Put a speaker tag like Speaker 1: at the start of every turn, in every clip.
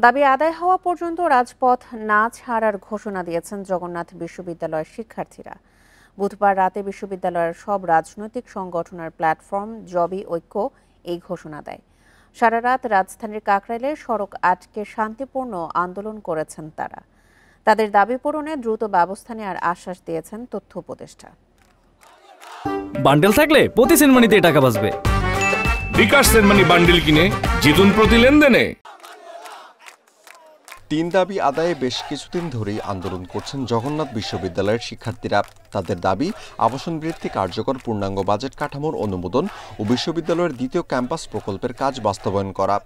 Speaker 1: দাবি আদায় হওয়া পর্যন্ত রাজপথ না ছাড়ার ঘোষণা দিয়েছেন জগন্নাথ বিশ্ববিদ্যালয়ের শিক্ষার্থীরা। বুধবার রাতে বিশ্ববিদ্যালয়ের সব রাজনৈতিক সংগঠনের প্ল্যাটফর্ম জবি ঐক্য এই ঘোষণা দেয়। সারা রাত রাজধানীর কাকরাইলে সড়ক আটকে শান্তিপূর্ণ আন্দোলন করেছেন তারা। তাদের দাবি পূরণে দ্রুত ব্যবস্থা নেওয়ার আশ্বাস দিয়েছেন তথ্য উপদেষ্টা।
Speaker 2: বান্ডেল থাকলে প্রতি সেনমানিতে টাকা বাঁচবে।
Speaker 3: বিকাশ সেনমানি বান্ডেল কিনে জিতুন প্রতি লেনদেনে।
Speaker 4: তিন দাবি আদায়ে বেশ কিছুদিন ধরেই আন্দোলন করছেন জগন্নাথ বিশ্ববিদ্যালয়ের শিক্ষার্থীরা। তাদের দাবি আবাসন বৃত্তি কার্যকর পূর্ণাঙ্গ বাজেট কাঠামোর অনুমোদন ও বিশ্ববিদ্যালয়ের দ্বিতীয় ক্যাম্পাস প্রকল্পের কাজ বাস্তবায়ন করা।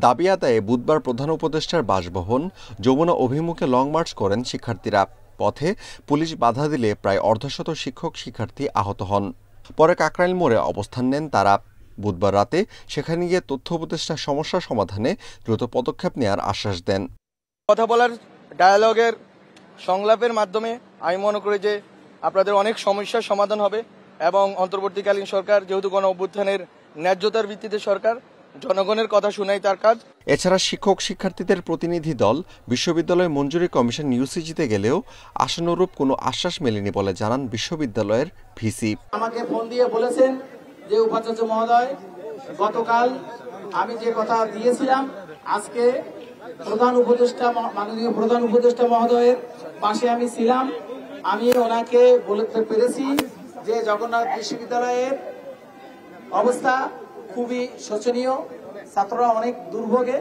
Speaker 4: দাবি আদায়ে বুধবার প্রধান উপদেষ্টার বাসভবন যমুনা অভিমুখে লং মার্চ করেন শিক্ষার্থীরা। পথে পুলিশ বাধা দিলে প্রায় অর্ধশত শিক্ষক শিক্ষার্থী আহত হন। পরে কাকরাইল মোড়ে অবস্থান নেন তারা। বুধবার রাতে সেখানে গিয়ে তথ্য উপদেষ্টার সমস্যা সমাধানে দ্রুত পদক্ষেপ নেওয়ার আশ্বাস দেন।
Speaker 5: কথা বলার ডায়ালগের সংলাপের মাধ্যমে আমি মনে করি যে আপনাদের অনেক সমস্যার সমাধান হবে এবং অন্তর্বর্তীকালীন সরকার যেহেতু গণ অভ্যুত্থানের ন্যায্যতার ভিত্তিতে সরকার, জনগণের কথা শোনাই তার কাজ।
Speaker 4: এছাড়া শিক্ষক শিক্ষার্থীদের প্রতিনিধি দল বিশ্ববিদ্যালয় মঞ্জুরি কমিশন ইউসিজিতে গেলেও আশানুরূপ কোনো আশ্বাস মেলেনি বলে জানান বিশ্ববিদ্যালয়ের ভিসি।
Speaker 6: আমাকে ফোন দিয়ে বলেছেন যে উপাচার্য মহোদয়, গতকাল আমি যে কথা দিয়েছিলাম আজকে মাননীয় প্রধান উপদেষ্টা মহোদয়ের পাশে আমি ছিলাম। আমি ওনাকে বলতে পেরেছি যে জগন্নাথ বিশ্ববিদ্যালয়ের অবস্থা খুবই শোচনীয়, ছাত্ররা অনেক দুর্ভোগে,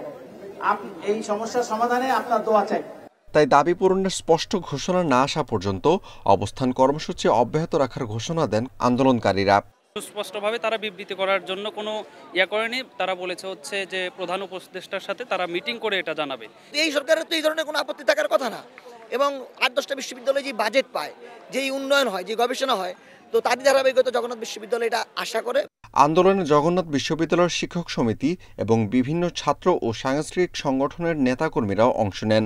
Speaker 6: এই সমস্যার সমাধানে আপনার দোয়া চাই।
Speaker 4: তাই দাবি পূরণের স্পষ্ট ঘোষণা না আসা পর্যন্ত অবস্থান কর্মসূচি অব্যাহত রাখার ঘোষণা দেন আন্দোলনকারীরা।
Speaker 7: সুস্পষ্টভাবে তারা বিবৃতি করার জন্য কোনো করেনি। তারা বলেছে হচ্ছে যে প্রধান উপদেষ্টার সাথে তারা মিটিং করে এটা জানাবে।
Speaker 8: এই সরকারের তো এই ধরনের কোনো আপত্তি থাকার কথা না, এবং ৮-১০টা বিশ্ববিদ্যালয়ে যে বাজেট পায়, যেই উন্নয়ন হয়, যে গবেষণা হয়, তো তারই ধারাবাহিকতা জগন্নাথ বিশ্ববিদ্যালয় এটা আশা করে।
Speaker 4: আন্দোলনে জগন্নাথ বিশ্ববিদ্যালয়ের শিক্ষক সমিতি এবং বিভিন্ন ছাত্র ও সাংস্কৃতিক সংগঠনের নেতাকর্মীরাও অংশ নেন।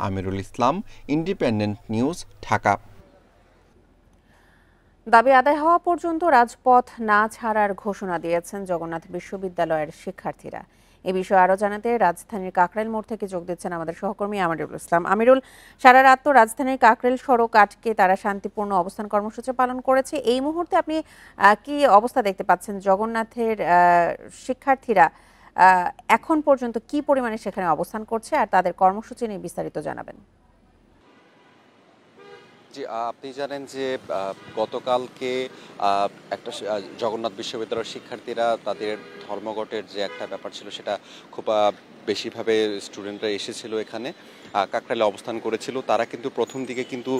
Speaker 4: Amirul Islam, independent news, Dhaka.
Speaker 1: দাবি আদায় হওয়া পর্যন্ত রাজপথ না ছাড়ার ঘোষণা দিয়েছেন জগন্নাথ বিশ্ববিদ্যালয়ের শিক্ষার্থীরা। এ বিষয়ে আরও জানাতে রাজধানীর কাকরাইল মোড় থেকে যোগ দিচ্ছেন আমাদের সহকর্মী আমিরুল ইসলাম। আমিরুল, সারা রাত তো রাজধানীর কাকরাইল সড়ক আটকে তারা শান্তিপূর্ণ অবস্থান কর্মসূচি পালন করেছে। এই মুহূর্তে আপনি কি অবস্থা দেখতে পাচ্ছেন? জগন্নাথের শিক্ষার্থীরা এখন পর্যন্ত কি পরিমাণে সেখানে অবস্থান করছে, আর তাদের কর্মসূচি নিয়ে বিস্তারিত জানাবেন।
Speaker 9: জি, আপনি জানেন যে গতকালকে একটা জগন্নাথ বিশ্ববিদ্যালয়ের শিক্ষার্থীরা তাদের ধর্মঘটের যে একটা ব্যাপার ছিল সেটা খুব বেশিভাবে স্টুডেন্টরা এসেছিল এখানে, কাকরাইলে অবস্থান করেছিল। তারা কিন্তু প্রথম দিকে কিন্তু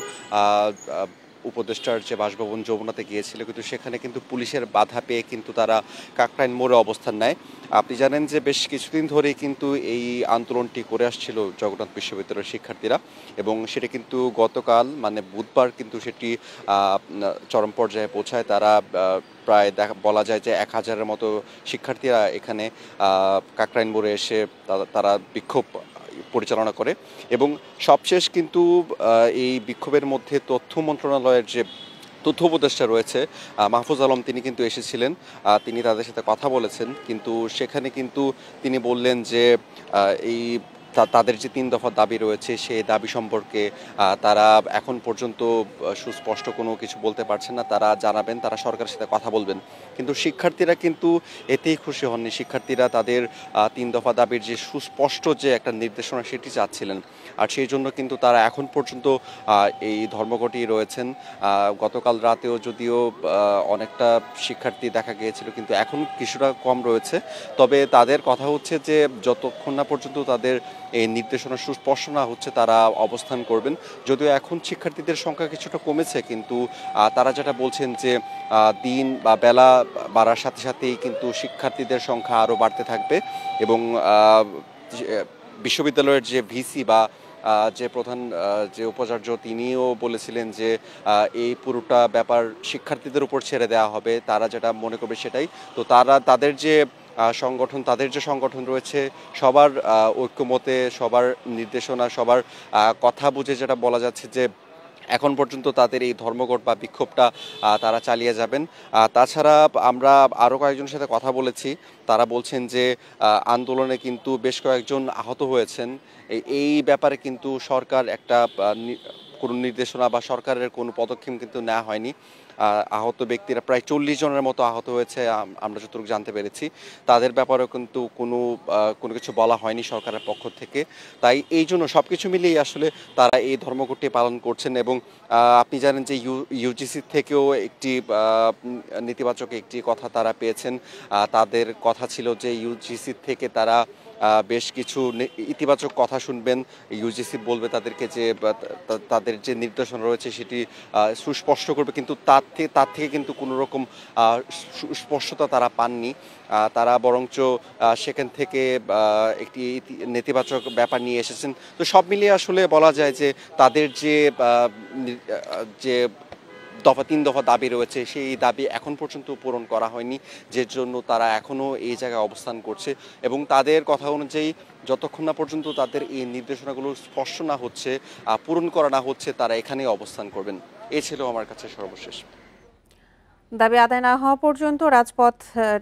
Speaker 9: উপদেষ্টার যে বাসভবন যমুনাতে গিয়েছিল, কিন্তু সেখানে কিন্তু পুলিশের বাধা পেয়ে কিন্তু তারা কাকরাইল মোড়ে অবস্থান নেয়। আপনি জানেন যে বেশ কিছুদিন ধরেই কিন্তু এই আন্দোলনটি করে আসছিল জগন্নাথ বিশ্ববিদ্যালয়ের শিক্ষার্থীরা, এবং সেটা কিন্তু গতকাল মানে বুধবার কিন্তু সেটি চরম পর্যায়ে পৌঁছায়। তারা প্রায় বলা যায় যে ১,০০০-এর মতো শিক্ষার্থীরা এখানে কাকরাইল মোড়ে এসে তারা বিক্ষোভ পরিচালনা করে, এবং সবশেষ কিন্তু এই বিক্ষোভের মধ্যে তথ্য মন্ত্রণালয়ের যে তথ্য উপদেষ্টা রয়েছে মাহফুজ আলম, তিনি কিন্তু এসেছিলেন। তিনি তাদের সাথে কথা বলেছেন, কিন্তু সেখানে কিন্তু তিনি বললেন যে এই তাদের যে ৩ দফা দাবি রয়েছে সেই দাবি সম্পর্কে তারা এখন পর্যন্ত সুস্পষ্ট কোনো কিছু বলতে পারছেন না। তারা জানাবেন, তারা সরকারের সাথে কথা বলবেন। কিন্তু শিক্ষার্থীরা কিন্তু এতেই খুশি হননি। শিক্ষার্থীরা তাদের ৩ দফা দাবির যে সুস্পষ্ট যে একটা নির্দেশনা সেটি চাচ্ছিলেন, আর সেই জন্য কিন্তু তারা এখন পর্যন্ত এই ধর্মঘটেই রয়েছেন। গতকাল রাতেও যদিও অনেকটা শিক্ষার্থী দেখা গিয়েছিল, কিন্তু এখন কিছুটা কম রয়েছে। তবে তাদের কথা হচ্ছে যে যতক্ষণ না পর্যন্ত তাদের এই নির্দেশনা সুস্পষ্ট না হচ্ছে তারা অবস্থান করবেন। যদিও এখন শিক্ষার্থীদের সংখ্যা কিছুটা কমেছে, কিন্তু তারা যেটা বলছেন যে দিন বা বেলা বাড়ার সাথে সাথেই কিন্তু শিক্ষার্থীদের সংখ্যা আরও বাড়তে থাকবে, এবং বিশ্ববিদ্যালয়ের যে ভিসি বা যে প্রধান যে উপাচার্য তিনিও বলেছিলেন যে এই পুরোটা ব্যাপার শিক্ষার্থীদের উপর ছেড়ে দেওয়া হবে, তারা যেটা মনে করবে সেটাই। তো তাদের যে সংগঠন রয়েছে সবার ঐক্যমতে, সবার নির্দেশনা, সবার কথা বুঝে যেটা বলা যাচ্ছে যে এখন পর্যন্ত তাদের এই ধর্মঘট বা বিক্ষোভটা তারা চালিয়ে যাবেন। তাছাড়া আমরা আরও কয়েকজনের সাথে কথা বলেছি, তারা বলছেন যে আন্দোলনে কিন্তু বেশ কয়েকজন আহত হয়েছেন। এই ব্যাপারে কিন্তু সরকার একটা কোনো নির্দেশনা বা সরকারের কোনো পদক্ষেপ কিন্তু নেওয়া হয়নি। আহত ব্যক্তিরা প্রায় 40 জনের মতো আহত হয়েছে আমরা যতটুকু জানতে পেরেছি। তাদের ব্যাপারেও কিন্তু কোনো কিছু বলা হয়নি সরকারের পক্ষ থেকে। তাই এই জন্য সবকিছু মিলিয়ে আসলে তারা এই ধর্মঘটটি পালন করছেন। এবং আপনি জানেন যে ইউজিসি থেকেও একটি নেতিবাচক একটি কথা তারা পেয়েছেন। তাদের কথা ছিল যে ইউজিসি থেকে তারা বেশ কিছু ইতিবাচক কথা শুনবেন। ইউজিসি বলবে তাদেরকে যে তাদের যে নির্দেশনা রয়েছে সেটি সুস্পষ্ট করবে, কিন্তু তার থেকে কিন্তু কোনো রকম স্পষ্টতা তারা পাননি। তারা বরঞ্চ সেখান থেকে একটি নেতিবাচক ব্যাপার নিয়ে এসেছেন। তো সব মিলিয়ে আসলে বলা যায় যে তাদের যে দফা 3 দফা দাবি রয়েছে সেই দাবি এখন পর্যন্ত পূরণ করা হয়নি, যে জন্য তারা এখনও এই জায়গায় অবস্থান করছে। এবং তাদের কথা অনুযায়ী যতক্ষণ না পর্যন্ত তাদের এই নির্দেশনাগুলো স্পষ্ট না হচ্ছে, পূরণ করা না হচ্ছে, তারা এখানেই অবস্থান করবেন। এই ছিল আমার কাছে সর্বশেষ।
Speaker 1: দাবি আদায় না হওয়া পর্যন্ত রাজপথ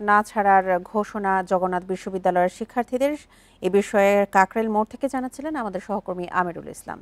Speaker 1: না ছাড়ার ঘোষণা জগন্নাথ বিশ্ববিদ্যালয়ের শিক্ষার্থীদের। এ বিষয়ে কাকরাইল মোড় থেকে জানাচ্ছিলেন আমাদের সহকর্মী আমিরুল ইসলাম।